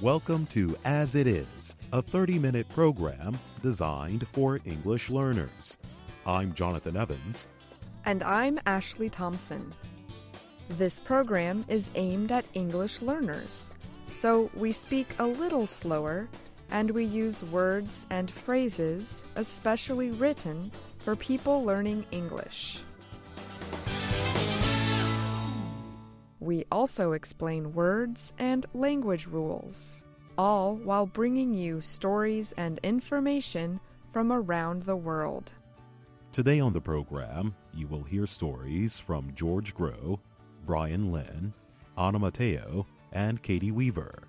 Welcome to As It Is, a 30-minute program designed for English learners. I'm Jonathan Evans. And I'm Ashley Thompson. This program is aimed at English learners, so we speak a little slower and we use words and phrases especially written for people learning English. We also explain words and language rules, all while bringing you stories and information from around the world. Today on the program, you will hear stories from George Grow, Brian Lynn, Anna Mateo, and Katie Weaver.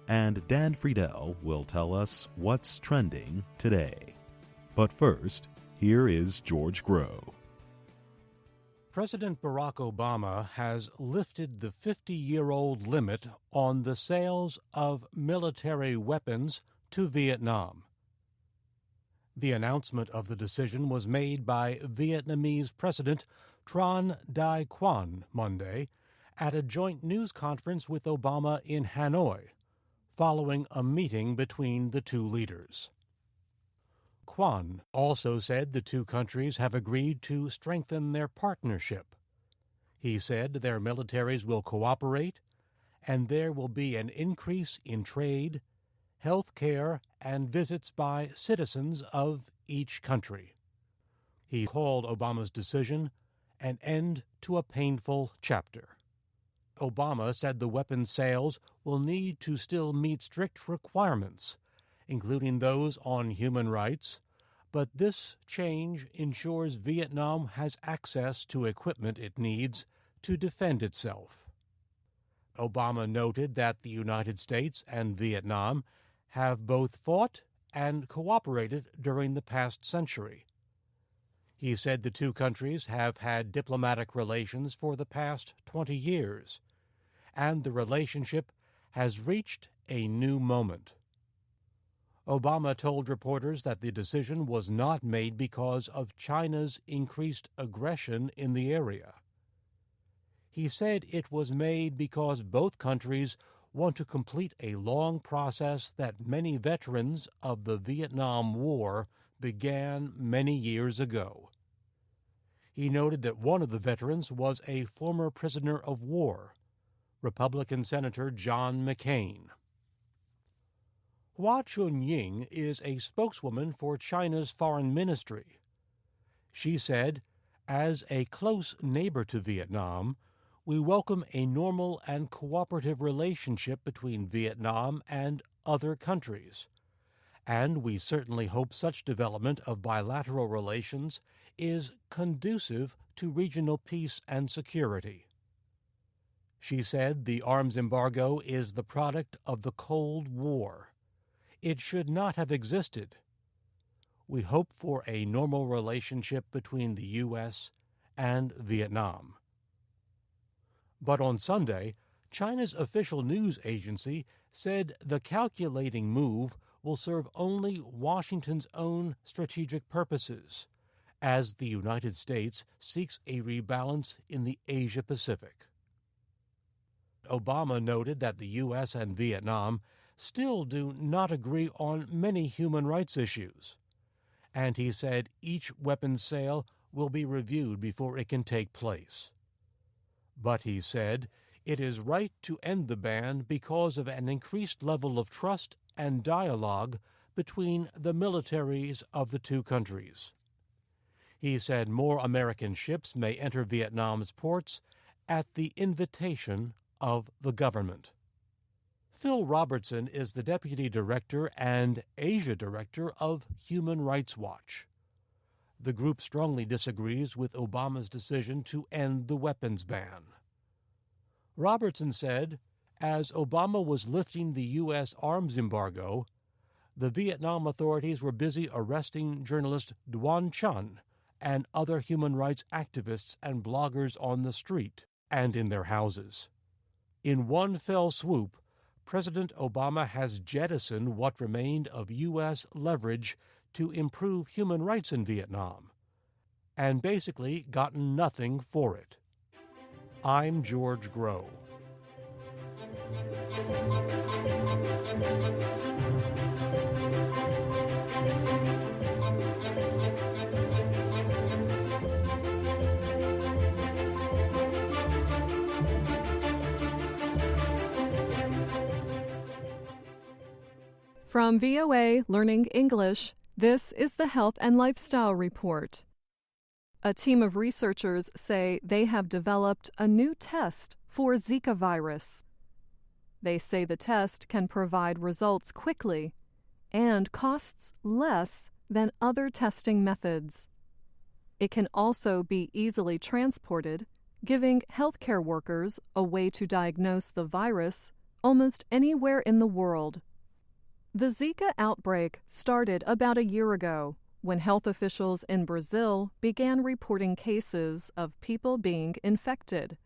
And Dan Friedel will tell us what's trending today. But first, here is George Grow. President Barack Obama has lifted the 50-year-old limit on the sales of military weapons to Vietnam. The announcement of the decision was made by Vietnamese President Tran Dai Quan Monday at a joint news conference with Obama in Hanoi, following a meeting between the two leaders. Quan also said the two countries have agreed to strengthen their partnership. He said their militaries will cooperate and there will be an increase in trade, health care, and visits by citizens of each country. He called Obama's decision an end to a painful chapter. Obama said the weapons sales will need to still meet strict requirements, including those on human rights, but this change ensures Vietnam has access to equipment it needs to defend itself. Obama noted that the United States and Vietnam have both fought and cooperated during the past century. He said the two countries have had diplomatic relations for the past 20 years, and the relationship has reached a new moment. Obama told reporters that the decision was not made because of China's increased aggression in the area. He said it was made because both countries want to complete a long process that many veterans of the Vietnam War began many years ago. He noted that one of the veterans was a former prisoner of war, Republican Senator John McCain. Hua Chunying is a spokeswoman for China's foreign ministry. She said, "As a close neighbor to Vietnam, we welcome a normal and cooperative relationship between Vietnam and other countries, and we certainly hope such development of bilateral relations is conducive to regional peace and security." She said the arms embargo is the product of the Cold War. It should not have existed. We hope for a normal relationship between the U.S. and Vietnam. But on Sunday, China's official news agency said the calculating move will serve only Washington's own strategic purposes, as the United States seeks a rebalance in the Asia-Pacific. Obama noted that the U.S. and Vietnam still do not agree on many human rights issues, and he said each weapons sale will be reviewed before it can take place. But he said it is right to end the ban because of an increased level of trust and dialogue between the militaries of the two countries. He said more American ships may enter Vietnam's ports at the invitation of the government. Phil Robertson is the Deputy Director and Asia Director of Human Rights Watch. The group strongly disagrees with Obama's decision to end the weapons ban. Robertson said, as Obama was lifting the U.S. arms embargo, the Vietnam authorities were busy arresting journalist Duan Chun and other human rights activists and bloggers on the street and in their houses. In one fell swoop, President Obama has jettisoned what remained of U.S. leverage to improve human rights in Vietnam, and basically gotten nothing for it. I'm George Grow. From VOA Learning English, this is the Health and Lifestyle Report. A team of researchers say they have developed a new test for Zika virus. They say the test can provide results quickly and costs less than other testing methods. It can also be easily transported, giving healthcare workers a way to diagnose the virus almost anywhere in the world. The Zika outbreak started about a year ago when health officials in Brazil began reporting cases of people being infected.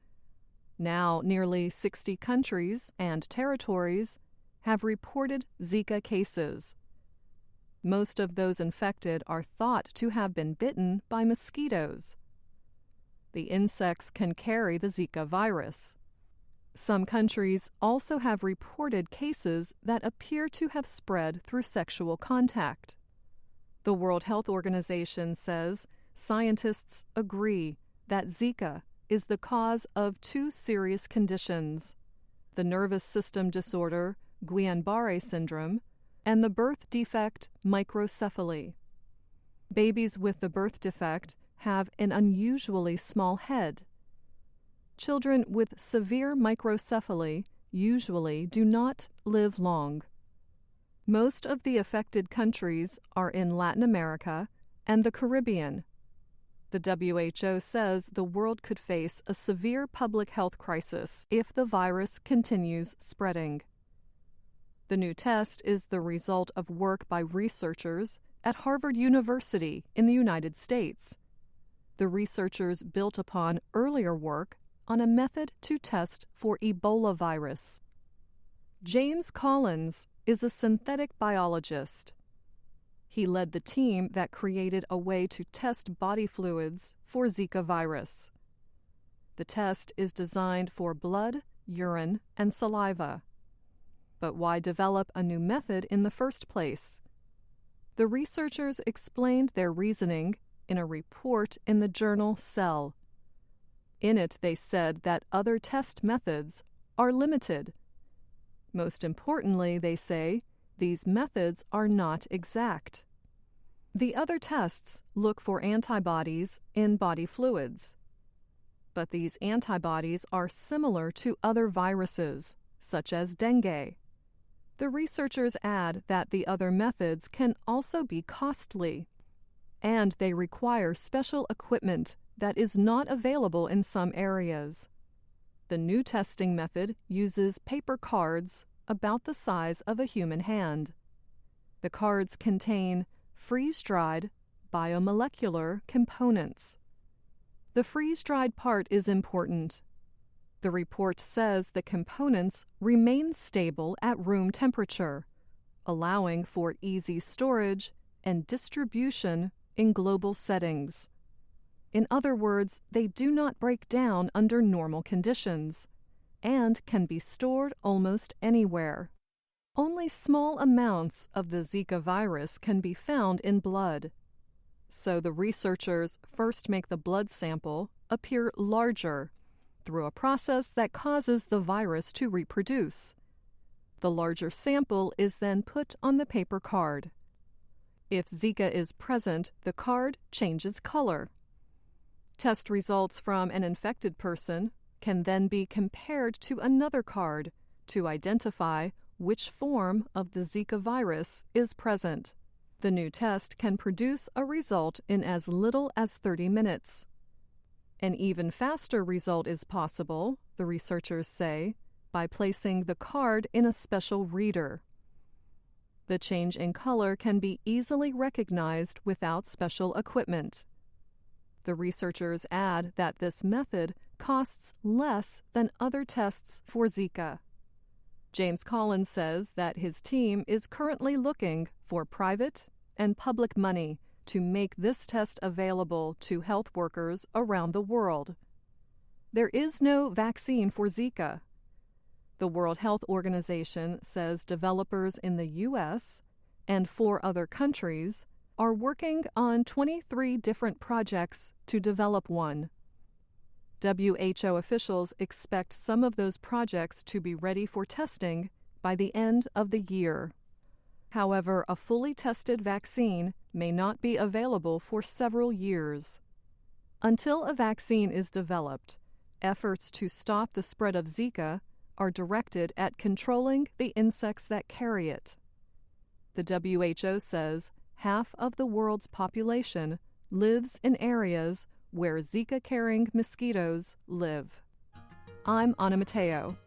Now, nearly 60 countries and territories have reported Zika cases. Most of those infected are thought to have been bitten by mosquitoes. The insects can carry the Zika virus. Some countries also have reported cases that appear to have spread through sexual contact. The World Health Organization says scientists agree that Zika is the cause of two serious conditions: the nervous system disorder Guillain-Barré syndrome and the birth defect microcephaly. Babies with the birth defect have an unusually small head. Children with severe microcephaly usually do not live long. Most of the affected countries are in Latin America and the Caribbean. The WHO says the world could face a severe public health crisis if the virus continues spreading. The new test is the result of work by researchers at Harvard University in the United States. The researchers built upon earlier work on a method to test for Ebola virus. James Collins is a synthetic biologist. He led the team that created a way to test body fluids for Zika virus. The test is designed for blood, urine, and saliva. But why develop a new method in the first place? The researchers explained their reasoning in a report in the journal Cell. In it, they said that other test methods are limited. Most importantly, they say, these methods are not exact. The other tests look for antibodies in body fluids. But these antibodies are similar to other viruses, such as dengue. The researchers add that the other methods can also be costly, and they require special equipment that is not available in some areas. The new testing method uses paper cards about the size of a human hand. The cards contain freeze-dried biomolecular components. The freeze-dried part is important. The report says the components remain stable at room temperature, allowing for easy storage and distribution in global settings. In other words, they do not break down under normal conditions and can be stored almost anywhere. Only small amounts of the Zika virus can be found in blood. So the researchers first make the blood sample appear larger through a process that causes the virus to reproduce. The larger sample is then put on the paper card. If Zika is present, the card changes color. Test results from an infected person can then be compared to another card to identify which form of the Zika virus is present. The new test can produce a result in as little as 30 minutes. An even faster result is possible, the researchers say, by placing the card in a special reader. The change in color can be easily recognized without special equipment. The researchers add that this method costs less than other tests for Zika. James Collins says that his team is currently looking for private and public money to make this test available to health workers around the world. There is no vaccine for Zika. The World Health Organization says developers in the U.S. and 4 other countries are working on 23 different projects to develop one. WHO officials expect some of those projects to be ready for testing by the end of the year. However, a fully tested vaccine may not be available for several years. Until a vaccine is developed, efforts to stop the spread of Zika are directed at controlling the insects that carry it. The WHO says half of the world's population lives in areas where Zika-carrying mosquitoes live. I'm Anna Mateo.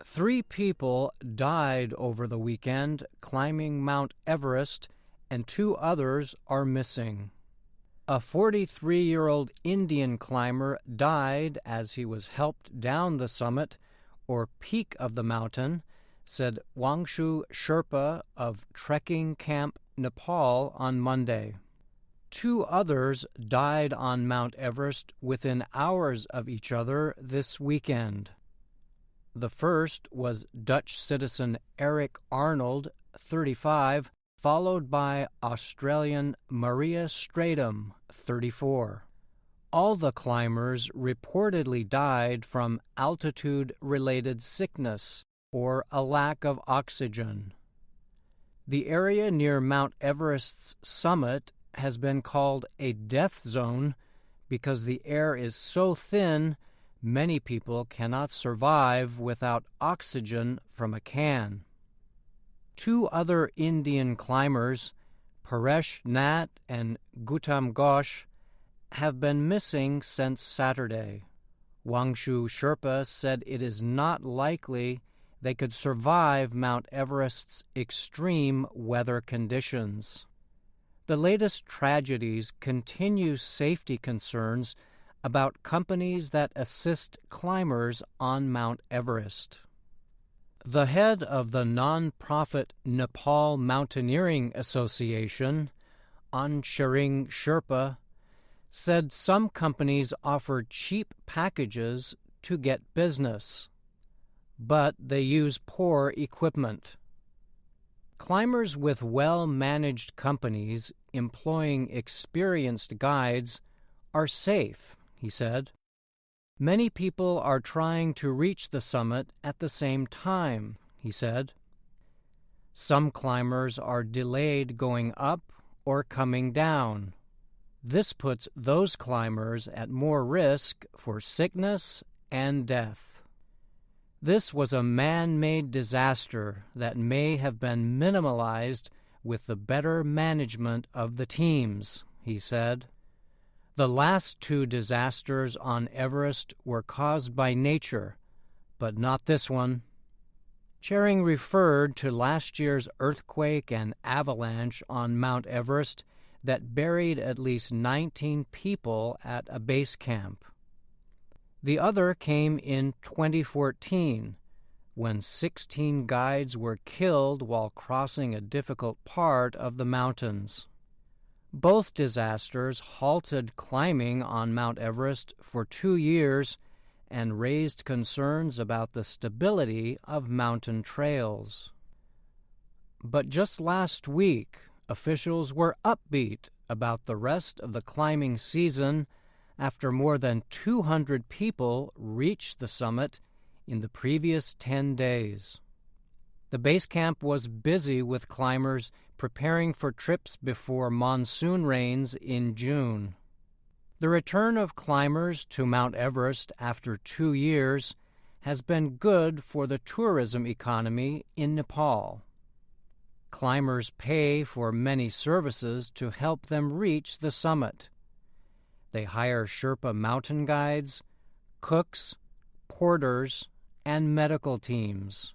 Three people died over the weekend climbing Mount Everest, and 2 others are missing. A 43-year-old Indian climber died as he was helped down the summit, or peak of the mountain, said Wangshu Sherpa of Trekking Camp, Nepal on Monday. 2 others died on Mount Everest within hours of each other this weekend. The first was Dutch citizen Eric Arnold, 35, followed by Australian Maria Stratum, 34. All the climbers reportedly died from altitude-related sickness or a lack of oxygen. The area near Mount Everest's summit has been called a death zone because the air is so thin many people cannot survive without oxygen from a can. 2 other Indian climbers, Paresh Nat and Gautam Ghosh, have been missing since Saturday. Wangshu Sherpa said it is not likely they could survive Mount Everest's extreme weather conditions. The latest tragedies continue safety concerns about companies that assist climbers on Mount Everest. The head of the non-profit Nepal Mountaineering Association, Anshering Sherpa, said some companies offer cheap packages to get business, but they use poor equipment. Climbers with well-managed companies employing experienced guides are safe, he said. Many people are trying to reach the summit at the same time, he said. Some climbers are delayed going up or coming down. This puts those climbers at more risk for sickness and death. This was a man-made disaster that may have been minimalized with the better management of the teams, he said. The last 2 disasters on Everest were caused by nature, but not this one. Charing referred to last year's earthquake and avalanche on Mount Everest that buried at least 19 people at a base camp. The other came in 2014, when 16 guides were killed while crossing a difficult part of the mountains. Both disasters halted climbing on Mount Everest for 2 years and raised concerns about the stability of mountain trails. But just last week, officials were upbeat about the rest of the climbing season after more than 200 people reached the summit in the previous 10 days. The base camp was busy with climbers preparing for trips before monsoon rains in June. The return of climbers to Mount Everest after 2 years has been good for the tourism economy in Nepal. Climbers pay for many services to help them reach the summit. They hire Sherpa mountain guides, cooks, porters, and medical teams.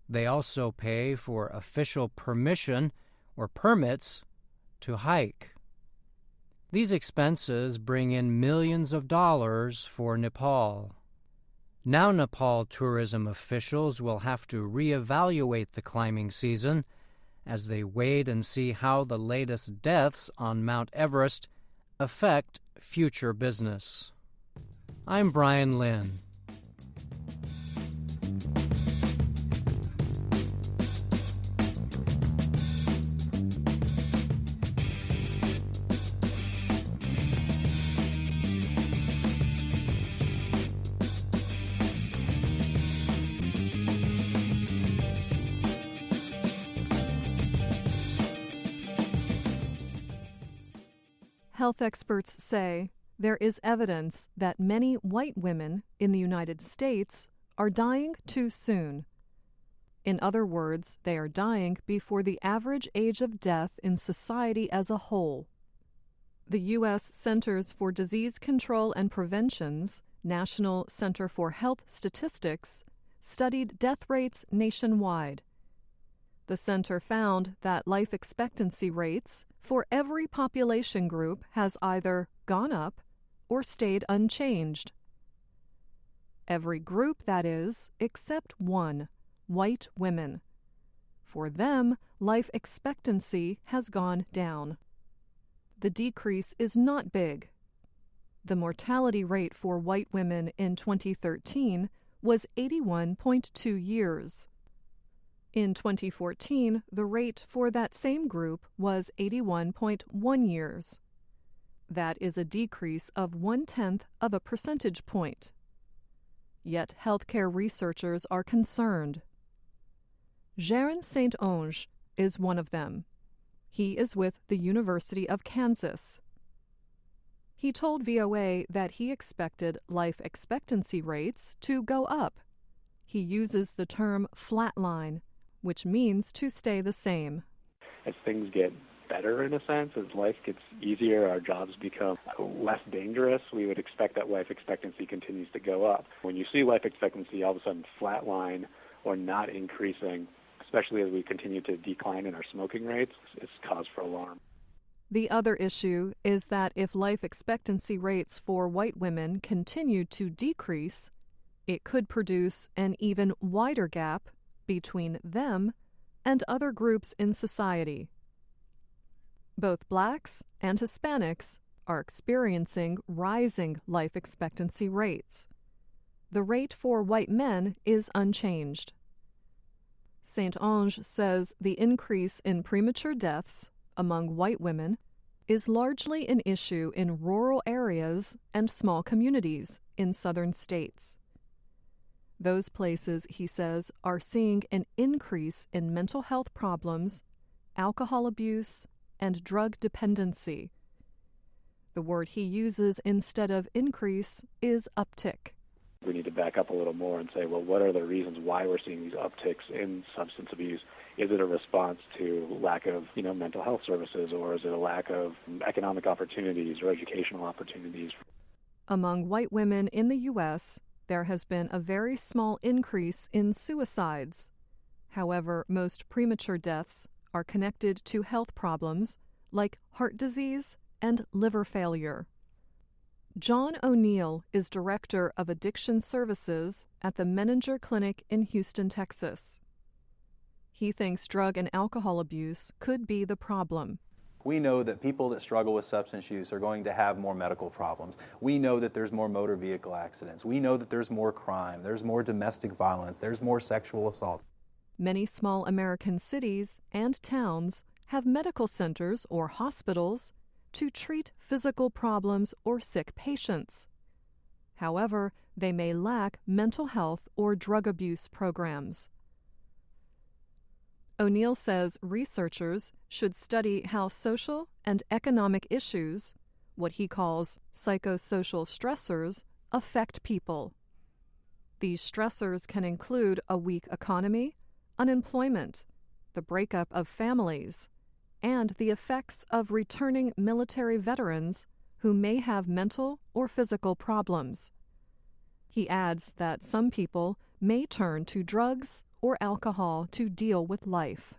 They also pay for official permission or permits to hike. These expenses bring in millions of dollars for Nepal. Now Nepal tourism officials will have to reevaluate the climbing season as they wait and see how the latest deaths on Mount Everest affect future business. I'm Brian Lynn. Health experts say there is evidence that many white women in the United States are dying too soon. In other words, they are dying before the average age of death in society as a whole. The U.S. Centers for Disease Control and Prevention's National Center for Health Statistics studied death rates nationwide. The center found that life expectancy rates for every population group has either gone up or stayed unchanged. Every group, that is, except one, white women. For them, life expectancy has gone down. The decrease is not big. The mortality rate for white women in 2013 was 81.2 years. In 2014, the rate for that same group was 81.1 years. That is a decrease of 0.1 of a percentage point. Yet healthcare researchers are concerned. Jaron St-Onge is one of them. He is with the University of Kansas. He told VOA that he expected life expectancy rates to go up. He uses the term flatline, which means to stay the same. As things get better, in a sense, as life gets easier, our jobs become less dangerous, we would expect that life expectancy continues to go up. When you see life expectancy all of a sudden flatline or not increasing, especially as we continue to decline in our smoking rates, it's cause for alarm. The other issue is that if life expectancy rates for white women continue to decrease, it could produce an even wider gap between them and other groups in society. Both blacks and Hispanics are experiencing rising life expectancy rates. The rate for white men is unchanged. St-Onge says the increase in premature deaths among white women is largely an issue in rural areas and small communities in southern states. Those places, he says, are seeing an increase in mental health problems, alcohol abuse, and drug dependency. The word he uses instead of increase is uptick. We need to back up a little more and say, well, what are the reasons why we're seeing these upticks in substance abuse? Is it a response to lack of, mental health services, or is it a lack of economic opportunities or educational opportunities? Among white women in the U.S., there has been a very small increase in suicides. However, most premature deaths are connected to health problems like heart disease and liver failure. John O'Neill is Director of Addiction Services at the Menninger Clinic in Houston, Texas. He thinks drug and alcohol abuse could be the problem. We know that people that struggle with substance use are going to have more medical problems. We know that there's more motor vehicle accidents. We know that there's more crime, there's more domestic violence, there's more sexual assault. Many small American cities and towns have medical centers or hospitals to treat physical problems or sick patients. However, they may lack mental health or drug abuse programs. O'Neill says researchers should study how social and economic issues, what he calls psychosocial stressors, affect people. These stressors can include a weak economy, unemployment, the breakup of families, and the effects of returning military veterans who may have mental or physical problems. He adds that some people may turn to drugs or alcohol to deal with life.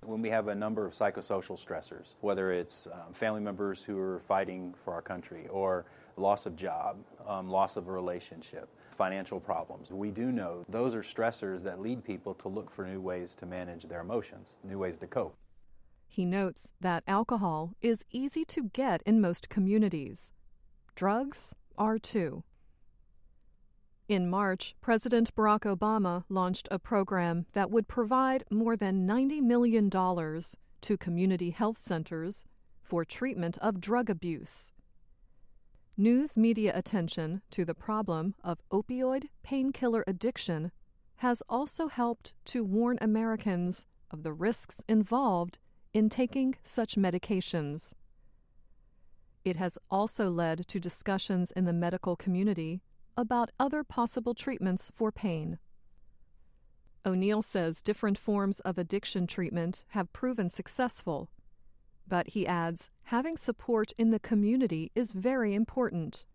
When we have a number of psychosocial stressors, whether it's family members who are fighting for our country, or loss of job, loss of a relationship, financial problems, we do know those are stressors that lead people to look for new ways to manage their emotions, new ways to cope. He notes that alcohol is easy to get in most communities. Drugs are too. In March, President Barack Obama launched a program that would provide more than $90 million to community health centers for treatment of drug abuse. News media attention to the problem of opioid painkiller addiction has also helped to warn Americans of the risks involved in taking such medications. It has also led to discussions in the medical community about other possible treatments for pain. O'Neill says different forms of addiction treatment have proven successful, but he adds having support in the community is very important.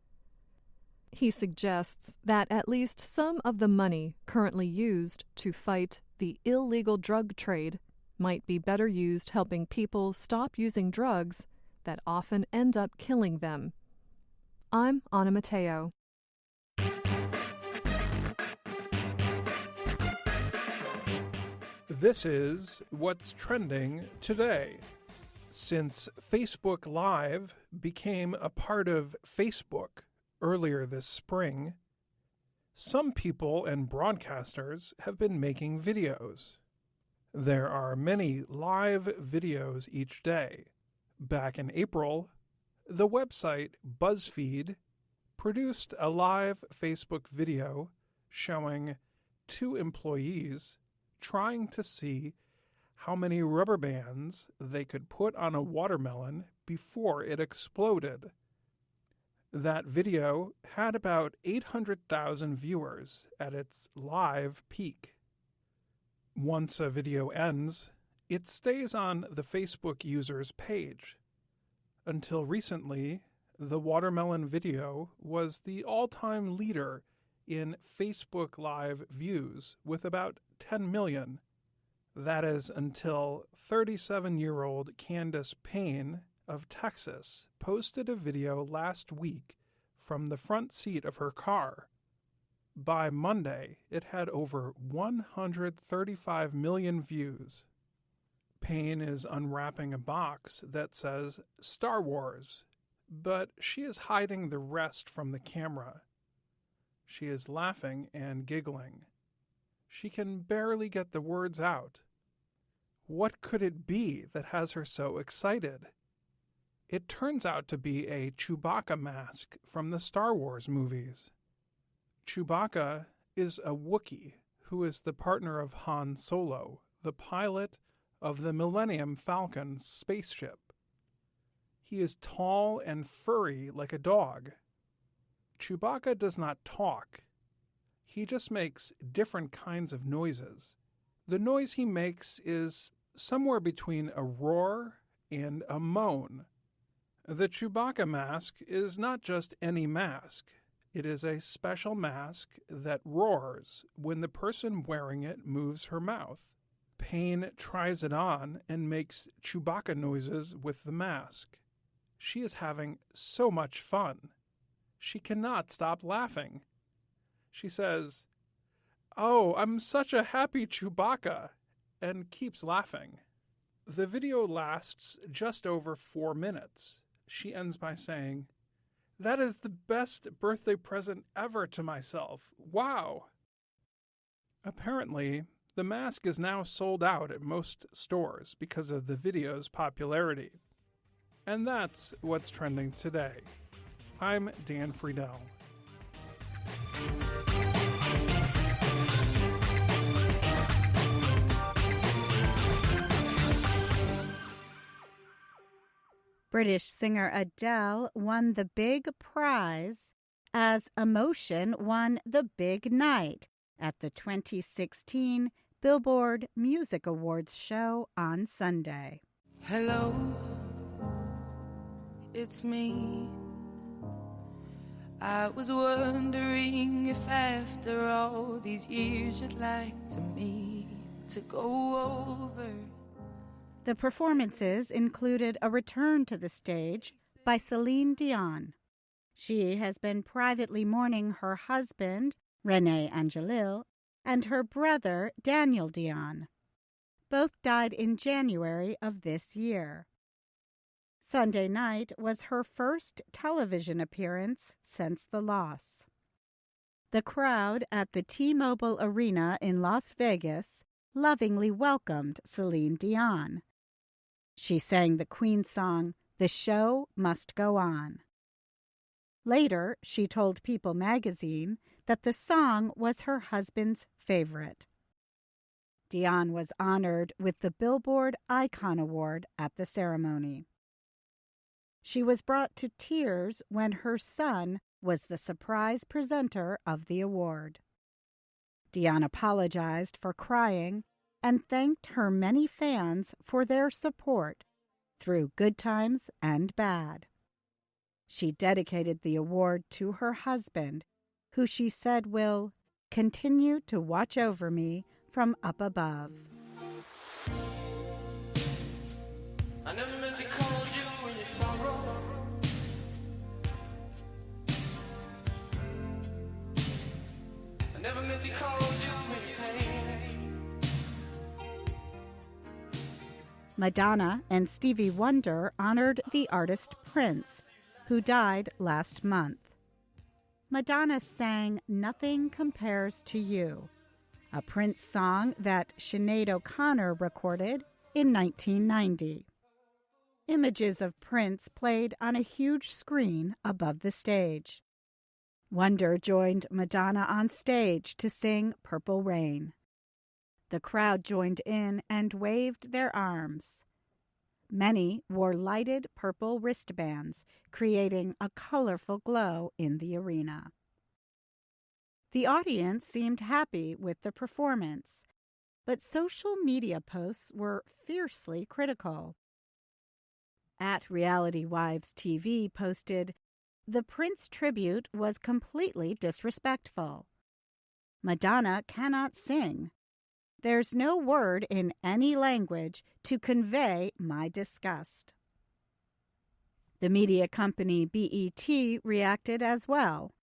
He suggests that at least some of the money currently used to fight the illegal drug trade might be better used helping people stop using drugs that often end up killing them. I'm Anna Matteo. This is What's Trending Today. Since Facebook Live became a part of Facebook earlier this spring, some people and broadcasters have been making videos. There are many live videos each day. Back in April, the website BuzzFeed produced a live Facebook video showing two employees trying to see how many rubber bands they could put on a watermelon before it exploded. That video had about 800,000 viewers at its live peak. Once a video ends, it stays on the Facebook user's page. Until recently, the watermelon video was the all-time leader in Facebook Live views with about 10 million. That is until 37-year-old Candace Payne of Texas posted a video last week from the front seat of her car. By Monday, it had over 135 million views. Payne is unwrapping a box that says Star Wars, but she is hiding the rest from the camera. She is laughing and giggling. She can barely get the words out. What could it be that has her so excited? It turns out to be a Chewbacca mask from the Star Wars movies. Chewbacca is a Wookiee who is the partner of Han Solo, the pilot of the Millennium Falcon spaceship. He is tall and furry like a dog. Chewbacca does not talk. He just makes different kinds of noises. The noise he makes is somewhere between a roar and a moan. The Chewbacca mask is not just any mask. It is a special mask that roars when the person wearing it moves her mouth. Payne tries it on and makes Chewbacca noises with the mask. She is having so much fun. She cannot stop laughing. She says, "Oh, I'm such a happy Chewbacca," and keeps laughing. The video lasts just over 4 minutes. She ends by saying, "That is the best birthday present ever to myself. Wow." Apparently, the mask is now sold out at most stores because of the video's popularity. And that's what's trending today. I'm Dan Friedel. British singer Adele won the big prize as Emotion won the big night at the 2016 Billboard Music Awards show on Sunday. Hello, it's me. I was wondering if after all these years you'd like to me to go over The performances included a return to the stage by Celine Dion. She has been privately mourning her husband, René Angelil, and her brother, Daniel Dion. Both died in January of this year. Sunday night was her first television appearance since the loss. The crowd at the T-Mobile Arena in Las Vegas lovingly welcomed Celine Dion. She sang the Queen song, "The Show Must Go On." Later, she told People magazine that the song was her husband's favorite. Dion was honored with the Billboard Icon Award at the ceremony. She was brought to tears when her son was the surprise presenter of the award. Dion apologized for crying and thanked her many fans for their support through good times and bad. She dedicated the award to her husband, who she said will continue to watch over me from up above. I never meant to call you in your sorrow. I never meant to call you in your pain. Madonna and Stevie Wonder honored the artist Prince, who died last month. Madonna sang "Nothing Compares to You," a Prince song that Sinead O'Connor recorded in 1990. Images of Prince played on a huge screen above the stage. Wonder joined Madonna on stage to sing "Purple Rain." The crowd joined in and waved their arms. Many wore lighted purple wristbands, creating a colorful glow in the arena. The audience seemed happy with the performance, but social media posts were fiercely critical. At Reality Wives TV posted, "The Prince tribute was completely disrespectful. Madonna cannot sing. There's no word in any language to convey my disgust." The media company BET reacted as well.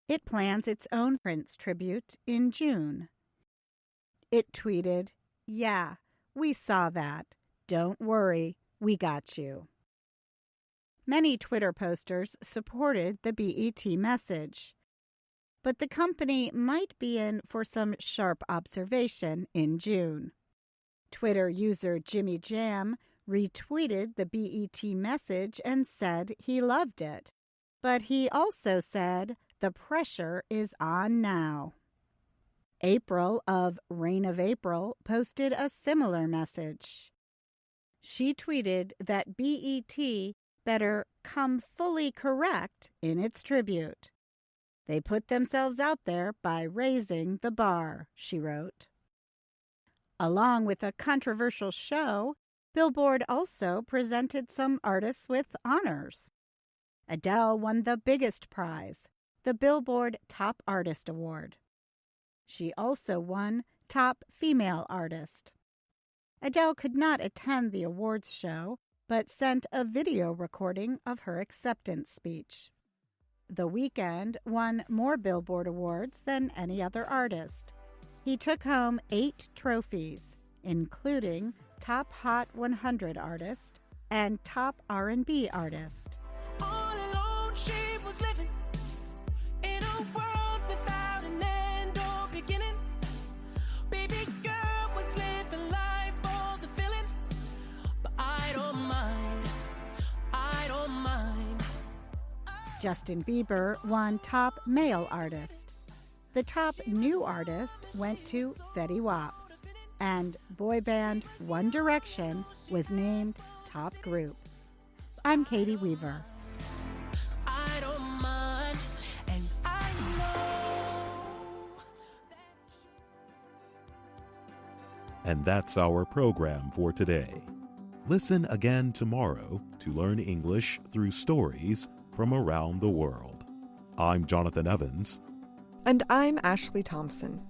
It plans its own Prince tribute in June. It tweeted, "Yeah, we saw that. Don't worry, we got you." Many Twitter posters supported the BET message, but the company might be in for some sharp observation in June. Twitter user Jimmy Jam retweeted the BET message and said he loved it, but he also said the pressure is on now. April of Reign of April posted a similar message. She tweeted that BET better come fully correct in its tribute. They put themselves out there by raising the bar, she wrote. Along with a controversial show, Billboard also presented some artists with honors. Adele won the biggest prize, the Billboard Top Artist Award. She also won Top Female Artist. Adele could not attend the awards show, but sent a video recording of her acceptance speech. The Weeknd won more Billboard awards than any other artist. He took home 8 trophies, including Top Hot 100 Artist and Top R&B Artist. All alone she was living in a world without an end or beginning. Baby girl was living life for the feeling, but I don't mind, I don't mind. Justin Bieber won Top Male Artist. The top new artist went to Fetty Wap, and boy band One Direction was named Top Group. I'm Katie Weaver. I don't mind, and I know. And that's our program for today. Listen again tomorrow to learn English through stories from around the world. I'm Jonathan Evans. And I'm Ashley Thompson.